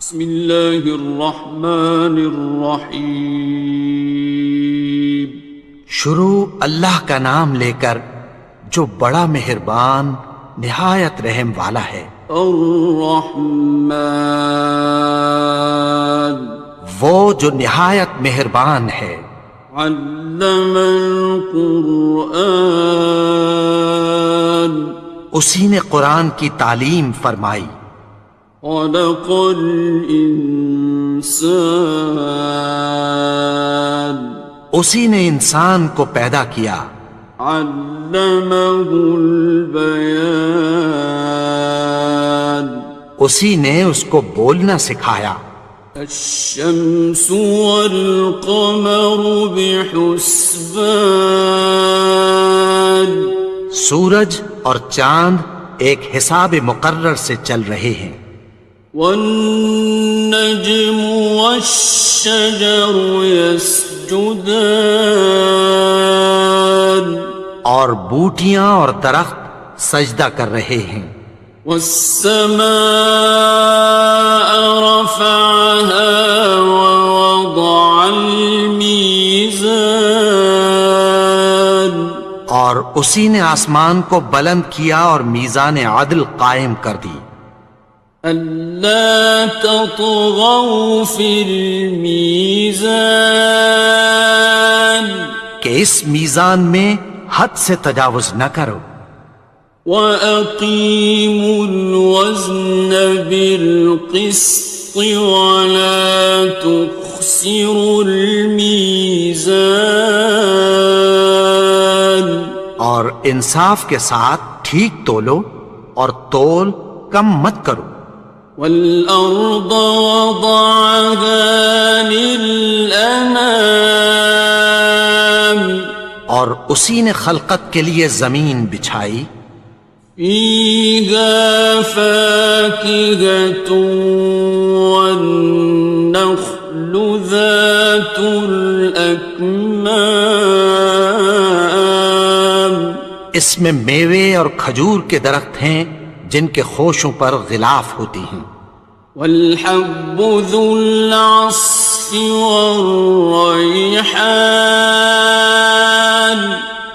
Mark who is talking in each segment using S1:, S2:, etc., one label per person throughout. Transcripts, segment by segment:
S1: بسم اللہ الرحمن الرحیم۔
S2: شروع اللہ کا نام لے کر جو بڑا مہربان نہایت رحم والا ہے۔
S1: الرحمن،
S2: وہ جو نہایت مہربان ہے۔
S1: علم القرآن،
S2: اسی نے قرآن کی تعلیم فرمائی۔
S1: خلق الانسان،
S2: اسی نے انسان کو پیدا کیا۔
S1: علمہ البیان،
S2: اسی نے اس کو بولنا سکھایا۔
S1: الشمس والقمر بحسبان،
S2: سورج اور چاند ایک حساب مقرر سے چل رہے ہیں۔
S1: والنجم والشجر يسجدان،
S2: اور بوٹیاں اور درخت سجدہ کر رہے ہیں۔
S1: والسماء رفعها ووضع الميزان،
S2: اور اسی نے آسمان کو بلند کیا اور میزان عدل قائم کر دی۔
S1: ألا تطغوا في الميزان،
S2: کہ اس میزان میں حد سے تجاوز نہ کرو۔
S1: وَأَقِيمُوا الْوَزْنَ بِالْقِسْطِ وَلَا تُخْسِرُوا الْمِيزَانَ،
S2: اور انصاف کے ساتھ ٹھیک تولو اور تول کم مت کرو۔
S1: وَالْأَرْضَ وَضَعَهَا لِلْأَنَامِ،
S2: اور اسی نے خلقت کے لیے زمین بچھائی۔
S1: فِيهَا فَاكِهَةٌ وَالنَّخْلُ ذَاتُ الْأَكْمَامِ،
S2: اس میں میوے اور کھجور کے درخت ہیں جن کے خوشوں پر غلاف ہوتی ہیں۔
S1: وَالْحَبُّ ذُو الْعَصْفِ وَالرَّيْحَانِ،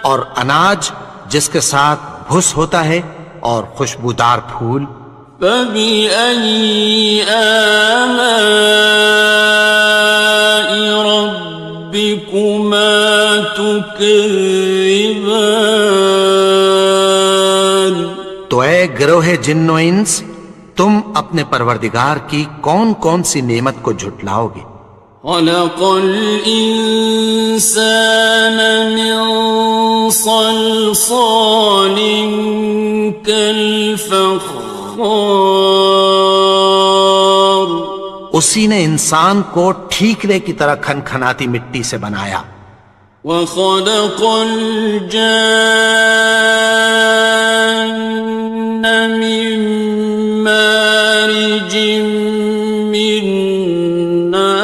S2: اور اناج جس کے ساتھ بھس ہوتا ہے اور خوشبودار پھول۔
S1: فَبِأَيِّ آلَاءِ رَبِّكُمَا تُكَذِّبَانِ،
S2: تو اے گروہ جن و انس، تم اپنے پروردگار کی کون کون سی نعمت کو جھٹلاؤ گے؟
S1: خَلَقَ الْإِنسَانَ مِنْ صَلْصَالٍ كَالْفَخَّارِ،
S2: اسی نے انسان کو ٹھیکرے کی طرح کھنکھناتی مٹی سے بنایا۔
S1: وَخَلَقَ الْجَانَّ مِن مَّارِجٍ مِّن نَّارٍ،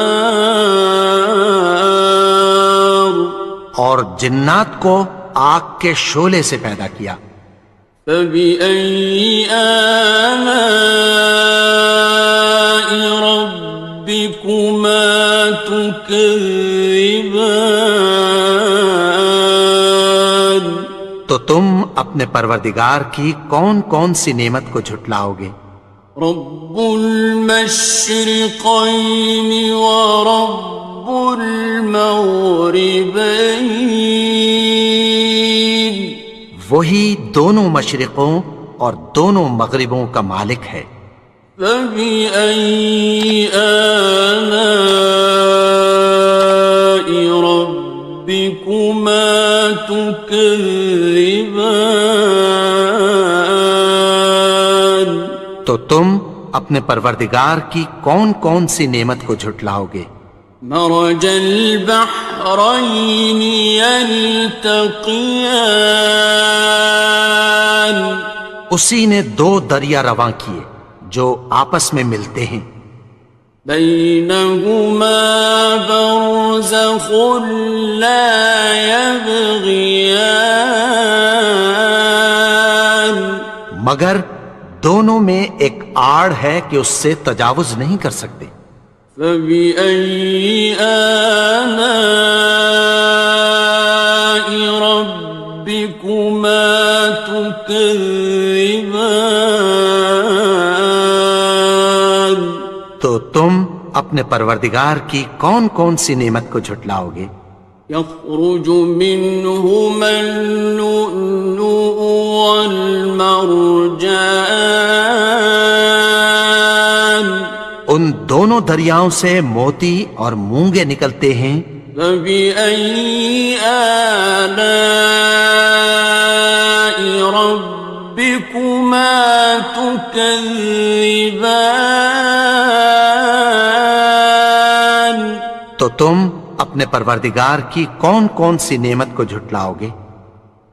S2: اور جنات کو آگ کے شعلے سے پیدا کیا۔
S1: فَبِأَيِّ آلَاءِ رَبِّكُمَا تُكَذِّبَانِ،
S2: تو تم اپنے پروردگار کی کون کون سی نعمت کو جھٹلاؤ گے؟
S1: رب المشرقین ورب المغربین،
S2: وہی دونوں مشرقوں اور دونوں مغربوں کا مالک ہے۔
S1: فَبِأَيِّ آلَاءِ رَبِّكُمَا تُكَذِّبَانِ،
S2: تو تم اپنے پروردگار کی کون کون سی نعمت کو جھٹلاؤ گے؟
S1: مرج البحرین یلتقیان،
S2: اسی نے دو دریا رواں کیے جو آپس میں ملتے ہیں۔
S1: بینہما برزخ لا یبغیان،
S2: مگر دونوں میں ایک آڑ ہے کہ اس سے تجاوز نہیں کر سکتے۔
S1: فبأي آلاء ربكما تكذبان؟
S2: تو تم اپنے پروردگار کی کون کون سی نعمت کو جھٹلاؤ گے؟
S1: يخرج منهما اللؤلؤ والمرجان
S2: ان دونوں دریاؤں سے موتی اور مونگے نکلتے ہیں۔
S1: فبأي آلاء ربكما تكذبان؟
S2: تو تم اپنے پروردگار کی کون کون سی نعمت کو جھٹلاؤ گے؟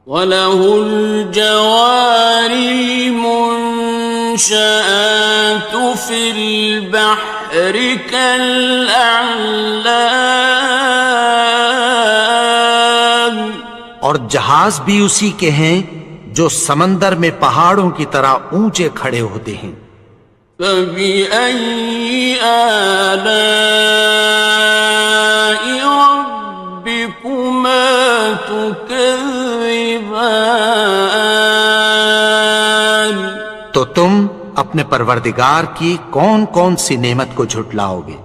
S1: وَلَهُ الْجَوَارِ الْمُنشَآتُ فِي الْبَحْرِ كَالْأَعْلَامِ،
S2: اور جہاز بھی اسی کے ہیں جو سمندر میں پہاڑوں کی طرح اونچے کھڑے ہوتے ہیں۔
S1: فَبِأَيِّ آلَاءِ رَبِّكُمَا تُكَذِّبَانِ؟
S2: تو تم اپنے پروردگار کی کون کون سی نعمت کو جھٹلاؤ گے؟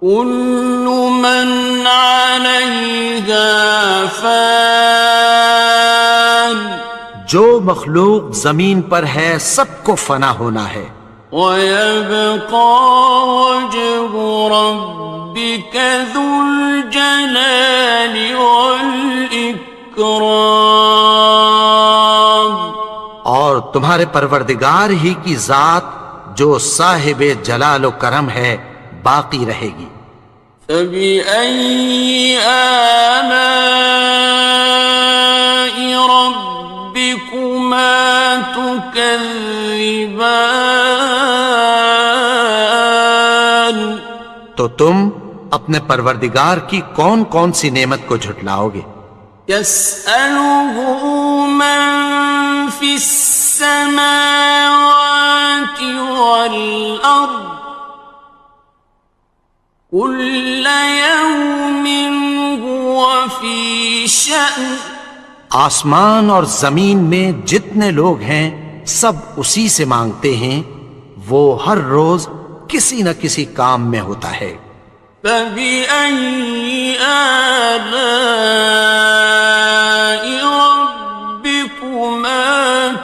S1: كُلُّ مَنْ عَلَيْهَا فَانٍ،
S2: جو مخلوق زمین پر ہے سب کو فنا ہونا ہے۔
S1: وَيَبْقَى وَجْهُ رَبِّكَ ذُو الْجَلَالِ وَالْإِكْرَامِ،
S2: اور تمہارے پروردگار ہی کی ذات جو صاحب جلال و کرم ہے باقی رہے گی۔
S1: فَبِأَيِّ آلَاءِ رَبِّكُمَا تُكَذِّبَانِ؟
S2: تو تم اپنے پروردگار کی کون کون سی نعمت کو جھٹلاؤ گے؟
S1: يَسْأَلُهُ مَن فِي السَّمَاوَاتِ وَالْأَرْضِ كُلَّ يَوْمٍ هُوَ فِي شَأْنٍ،
S2: آسمان اور زمین میں جتنے لوگ ہیں سب اسی سے مانگتے ہیں، وہ ہر روز کسی نہ کسی کام میں ہوتا ہے۔
S1: فَبِأَيِّ آلَاءِ رَبِّكُمَا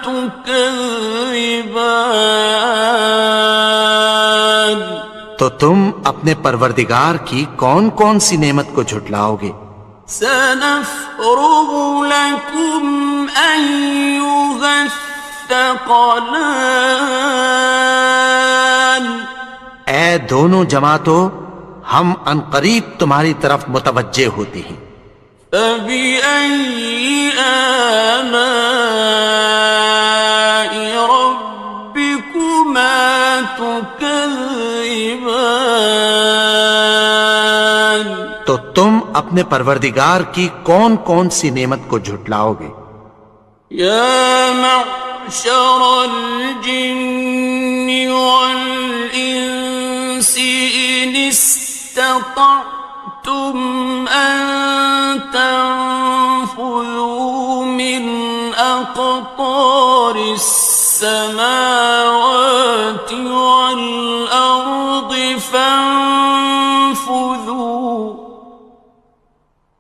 S1: تُكَذِّبَانِ؟
S2: تو تم اپنے پروردگار کی کون کون سی نعمت کو جھٹلاؤ گے؟
S1: سَنَفْرُغُ لَكُمْ أَيُّهَ الثَّقَلَانِ،
S2: اے دونوں جماعتوں ہم عنقریب تمہاری طرف متوجہ ہوتے ہیں۔
S1: فَبِأَيِّ آلَاءِ رَبِّكُمَا تُكَذِّبَانِ؟
S2: تو تم اپنے پروردگار کی کون کون سی نعمت کو جھٹلاؤ گے؟
S1: يَا مَعْشَرَ الْجِنِّ وَالْإِنسِ إِنِ اسْتَطَعْتُمْ أَن تَنفُذُوا مِنْ أَقْطَارِ السَّمَاوَاتِ وَالْأَرْضِ فَانفُذُوا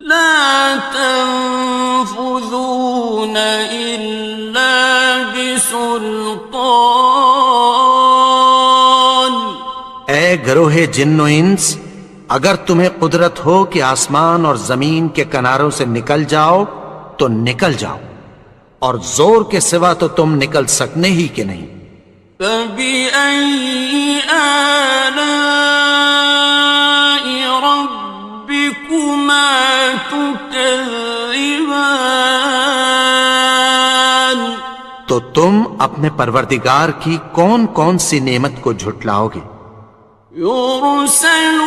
S1: لَا تَنفُذُونَ إِلَّا بِسُلْطَانٍ۔
S2: اے گروہ جن و انس، اگر تمہیں قدرت ہو کہ آسمان اور زمین کے کناروں سے نکل جاؤ تو نکل جاؤ، اور زور کے سوا تو تم نکل سکنے ہی کہ نہیں۔
S1: فَبِأَيِّ آلَاءِ رَبِّكُمَا تُكَذِّبَانِ؟
S2: تو تم اپنے پروردگار کی کون کون سی نعمت کو جھٹلاؤ گے؟
S1: يُرْسَلُ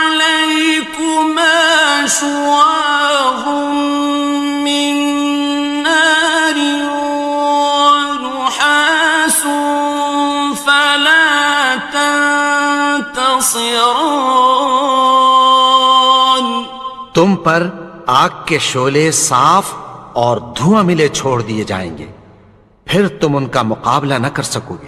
S1: عَلَيْكُمَا شُوَاظٌ مِّن نَّارٍ وَنُحَاسٌ فَلَا خاصرون.
S2: تم پر آگ کے شعلے صاف اور دھواں ملے چھوڑ دیے جائیں گے، پھر تم ان کا مقابلہ نہ کر سکو گے۔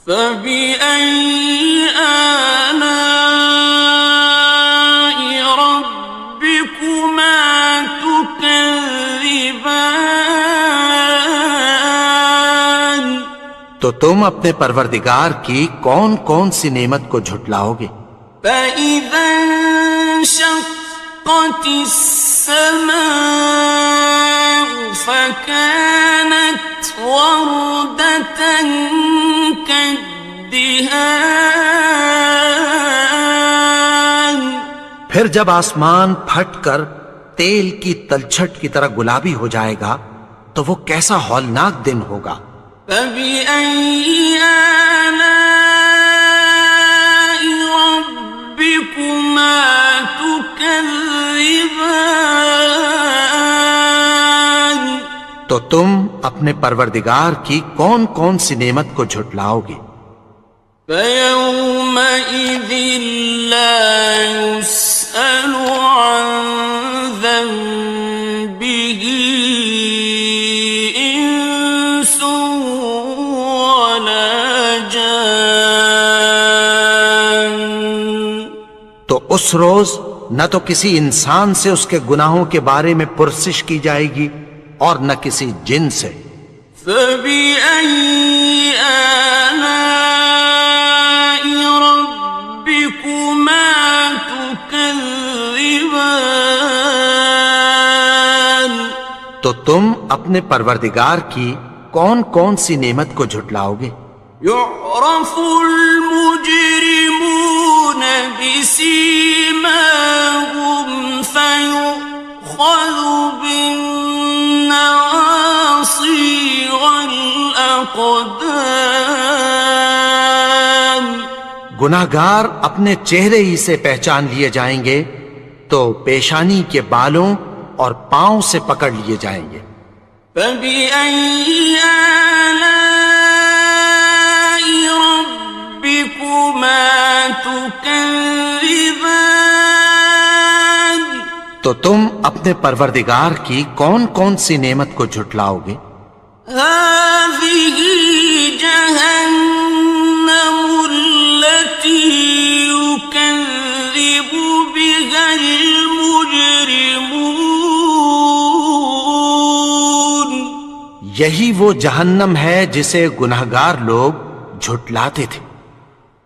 S1: فَبِأَيِّ آلَاءِ رَبِّكُمَا تُكَذِّبَانِ.
S2: تو تم اپنے پروردگار کی کون کون سی نعمت کو جھٹلاؤ گے؟
S1: فَإِذَا انشَقَّتِ السَّمَاءُ فَكَانَتْ وَرْدَةً كَالدِّهَانِ.
S2: پھر جب آسمان پھٹ کر تیل کی تلچھٹ کی طرح گلابی ہو جائے گا تو وہ کیسا ہولناک دن ہوگا۔
S1: فَبِأَيِّ آلَاءِ رَبِّكُمَا تُكَذِّبَانِ.
S2: تو تم اپنے پروردگار کی کون کون سی نعمت کو جھٹلاؤ گے؟
S1: فَيَوْمَئِذٍ لَا يُسْأَلُ عَنْ ذَنبِهِ إِنسٌ وَلَا جَانٌ.
S2: تو اس روز نہ تو کسی انسان سے اس کے گناہوں کے بارے میں پرسش کی جائے گی اور نہ کسی جن سے۔
S1: فَبِأَيِّ آلَاءِ رَبِّكُمَا تُكَذِّبَانِ.
S2: تو تم اپنے پروردگار کی کون کون سی نعمت کو جھٹلاؤ گے؟
S1: يُعْرَفُ الْمُجْرِمُونَ بِسِيمَاهُمْ فَيُؤْخَذُ بِالنَّوَاصِي وَالْأَقْدَامِ.
S2: گناہگار اپنے چہرے ہی سے پہچان لیے جائیں گے تو پیشانی کے بالوں اور پاؤں سے پکڑ لیے جائیں گے۔
S1: فَبِأَيِّ آلَاءِ رَبِّكُمَا تُكَذِّبَانِ.
S2: تو تم اپنے پروردگار کی کون کون سی نعمت کو جھٹلاؤ گے؟
S1: هَٰذِهِ جَهَنَّمُ الَّتِي يُكَذِّبُ بِهَا الْمُجْرِمُونَ.
S2: یہی وہ جہنم ہے جسے گناہگار لوگ جھٹلاتے تھے۔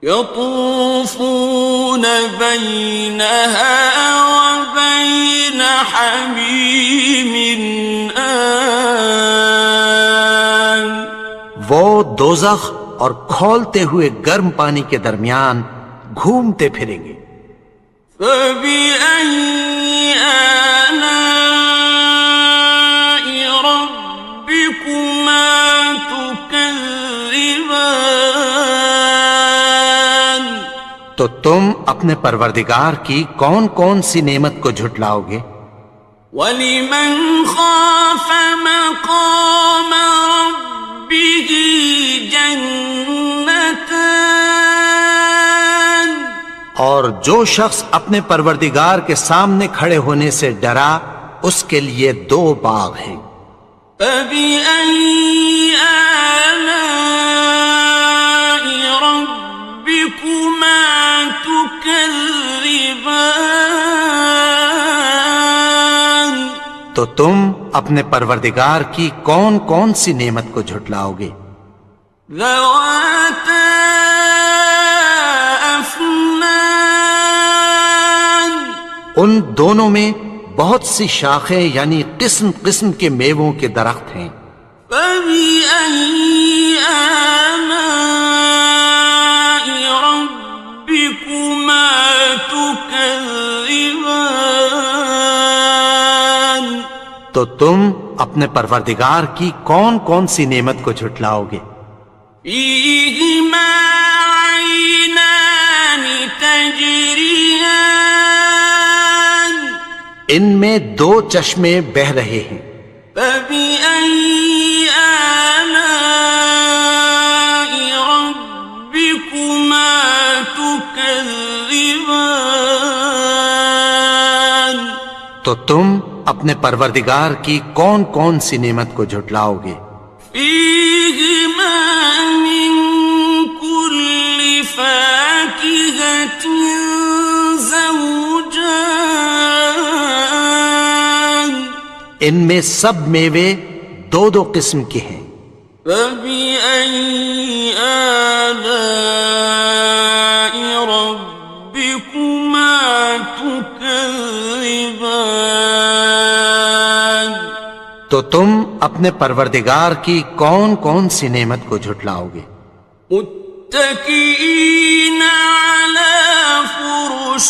S1: يَطُوفُونَ بَيْنَهَا وَبَيْنَ حَمِيمٍ آنٍ.
S2: وہ دوزخ اور کھولتے ہوئے گرم پانی کے درمیان گھومتے پھریں گے۔
S1: فَبِأَيِّ آلَاءِ رَبِّكُمَا تُكَذِّبَانِ.
S2: تو تم اپنے پروردگار کی کون کون سی نعمت کو جھٹلاؤ گے؟
S1: وَلِمَنْ خَافَ مَقَامَ رَبِّهِ جَنَّتَانِ.
S2: اور جو شخص اپنے پروردگار کے سامنے کھڑے ہونے سے ڈرا اس کے لیے دو باغ ہیں۔
S1: فَبِأَيِّ آلَاءِ رَبِّكُمَا تُكَذِّبَانِ.
S2: تو تم اپنے پروردگار کی کون کون سی نعمت کو جھٹلاؤ گے؟
S1: ذَوَاتَا أَفْنَانٍ.
S2: ان دونوں میں بہت سی شاخیں یعنی قسم قسم کے میووں کے درخت ہیں۔
S1: فَبِأَيِّ آلَاءِ رَبِّكُمَا تُكَذِّبَانِ.
S2: تو تم اپنے پروردگار کی کون کون سی نعمت کو جھٹلاؤ گے؟
S1: فِيهِمَا عَيْنَانِ تَجْرِيَانِ.
S2: ان میں دو چشمے بہہ رہے ہیں۔
S1: فَبِأَيِّ آلَاءِ رَبِّكُمَا تُكَذِّبَانِ. تكذبان
S2: تو تم اپنے پروردگار کی کون کون سی نعمت کو جھٹلاؤ گے؟
S1: فيهما من كل فاكهة زوجان
S2: ان میں سب میوے دو دو قسم کے ہیں۔
S1: فبأي آلاء ربكما تكذبان
S2: تو تم اپنے پروردگار کی کون کون سی نعمت کو جھٹلاؤ گے؟
S1: متكئين على فرش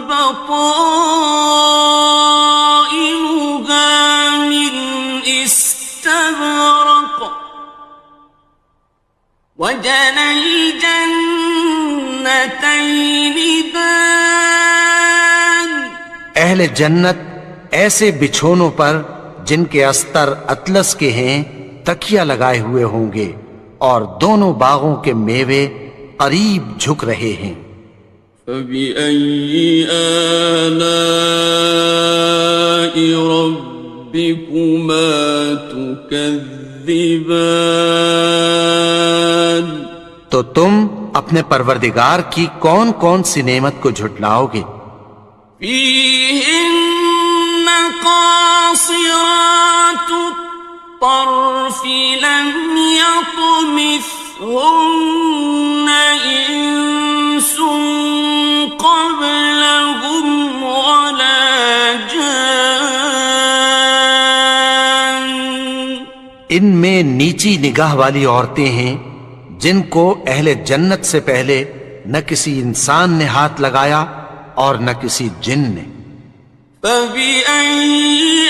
S1: بطائنها من استبرق وجنى الجنتين دان
S2: اہل جنت ایسے بچھونوں پر جن کے استر اطلس کے ہیں تکیہ لگائے ہوئے ہوں گے، اور دونوں باغوں کے میوے قریب جھک رہے ہیں۔
S1: فبأي آلاء ربكما تكذبان
S2: تو تم اپنے پروردگار کی کون کون سی نعمت کو جھٹلاؤ گے؟
S1: فيهن قاصرات الطرف لم يطمثهن إنس قبلهم ولا جان
S2: ان میں نیچی نگاہ والی عورتیں ہیں جن کو اہل جنت سے پہلے نہ کسی انسان نے ہاتھ لگایا اور نہ کسی جن نے۔
S1: فبأي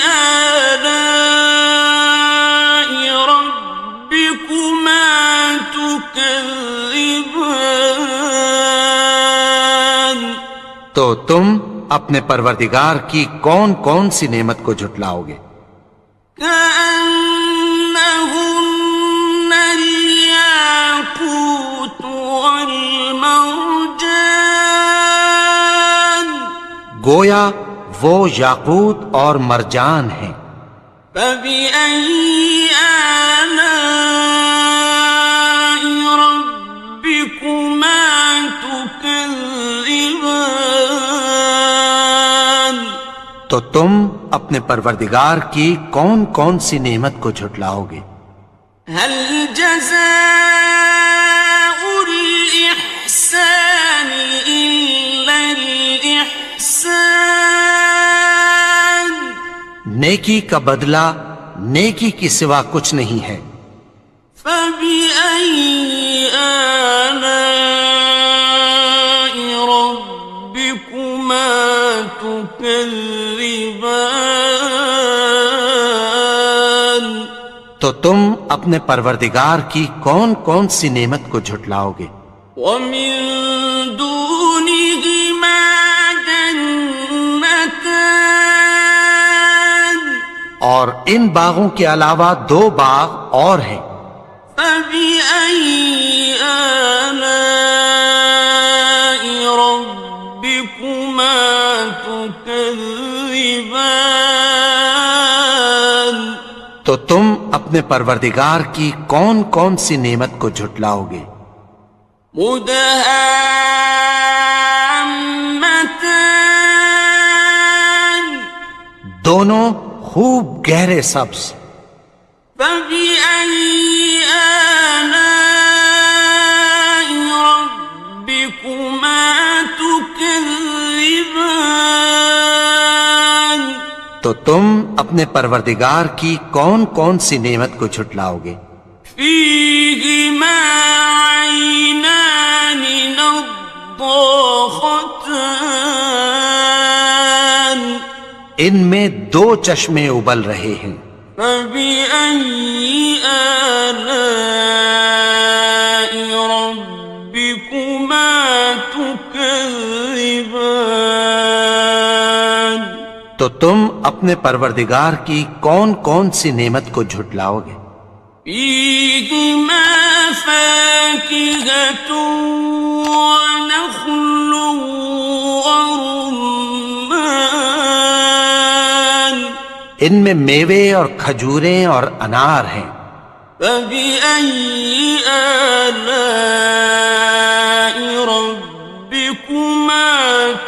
S1: آلاء ربكما تكذبان
S2: تو تم اپنے پروردگار کی کون کون سی نعمت کو جھٹلاؤ گے؟
S1: كأنهن الياقوت والمرجان
S2: گویا وہ یاقوت اور مرجان ہیں۔
S1: فبأي آلاء ربكما تكذبان
S2: تو تم اپنے پروردگار کی کون کون سی نعمت کو جھٹلاؤ گے؟
S1: هل جزاء الإحسان إلا الإحسان
S2: نیکی کا بدلہ نیکی کی سوا کچھ نہیں ہے۔
S1: فبأي آلاء ربكما تكذبان
S2: تو تم اپنے پروردگار کی کون کون سی نعمت کو جھٹلاؤ گے؟
S1: ومن دونهما جنتان
S2: اور ان باغوں کے علاوہ دو باغ اور ہیں۔
S1: فبأي آلاء ربكما تكذبان
S2: تو تم اپنے پروردگار کی کون کون سی نعمت کو جھٹلاؤ گے؟
S1: مدهامتان
S2: دونوں خوب گہرے سبز۔
S1: فبأي آلاء ربكما تكذبان
S2: تو تم اپنے پروردگار کی کون کون سی نعمت کو جھٹلاؤ گے؟
S1: فيهما عينان نضاختان
S2: ان میں دو چشمے ابل رہے ہیں۔
S1: فبأي آلاء ربكما تكذبان
S2: تو تم اپنے پروردگار کی کون کون سی نعمت کو جھٹلاؤ گے؟
S1: فيهما فاكهة ونخل ورمان
S2: ان میں میوے اور کھجوریں اور انار ہیں.
S1: فبأي آلاء ربكما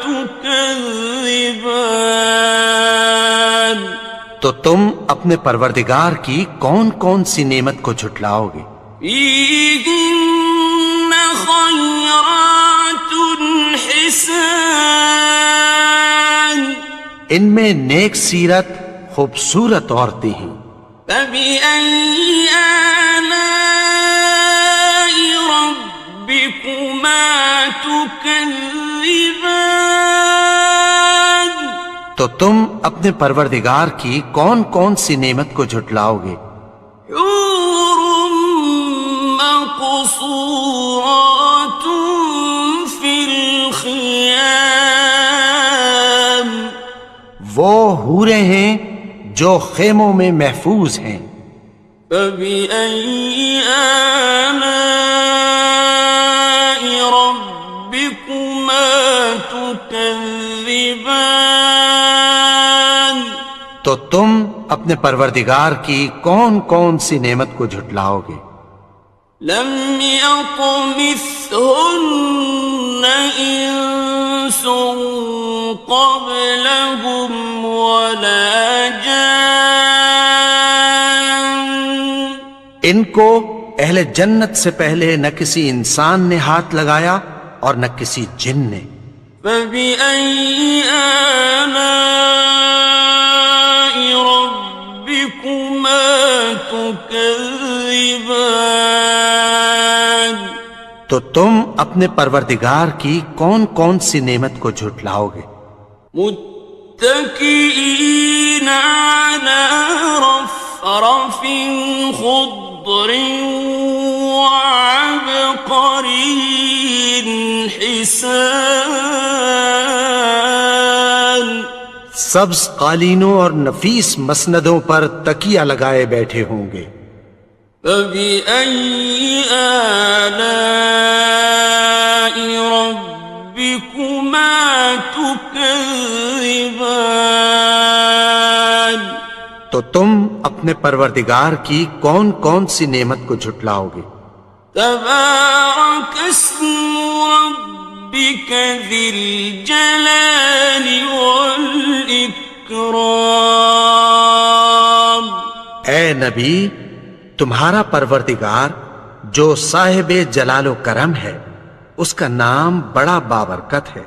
S1: تكذبان
S2: تو تم اپنے پروردگار کی کون کون سی نعمت کو جھٹلاؤ گے؟
S1: فيهن خيرات حسان
S2: ان میں نیک سیرت خوبصورت عورتیں ہیں.
S1: فبأي آلاء ربكما تكذبان
S2: تو تم اپنے پروردگار کی کون کون سی نعمت کو جھٹلاؤ گے؟
S1: حور مقصورات في الخيام
S2: وہ حوریں ہیں جو خیموں میں محفوظ ہیں.
S1: فبأي آلاء ربكما تكذبان
S2: تو تم اپنے پروردگار کی کون کون سی نعمت کو جھٹلاؤ گے؟
S1: لم يطمثهن إنس قبلهم ولا جان
S2: ان کو اہل جنت سے پہلے نہ کسی انسان نے ہاتھ لگایا اور نہ کسی جن نے.
S1: فبأي آلاء ربكما تكذبان
S2: تو تم اپنے پروردگار کی کون کون سی نعمت کو جھٹلاؤ گے؟
S1: متكئين على رفرف خضر وعبقري حسان
S2: سبز قالینوں اور نفیس مسندوں پر تکیہ لگائے بیٹھے ہوں گے.
S1: فبأي آلاء ربكما تكذبان
S2: تو تم اپنے پروردگار کی کون کون سی نعمت کو جھٹلاؤ گے؟
S1: تبارك اسم ربك ذي الجلال والإكرام
S2: اے نبی، تمہارا پروردگار جو صاحب جلال و کرم ہے، اس کا نام بڑا بابرکت ہے.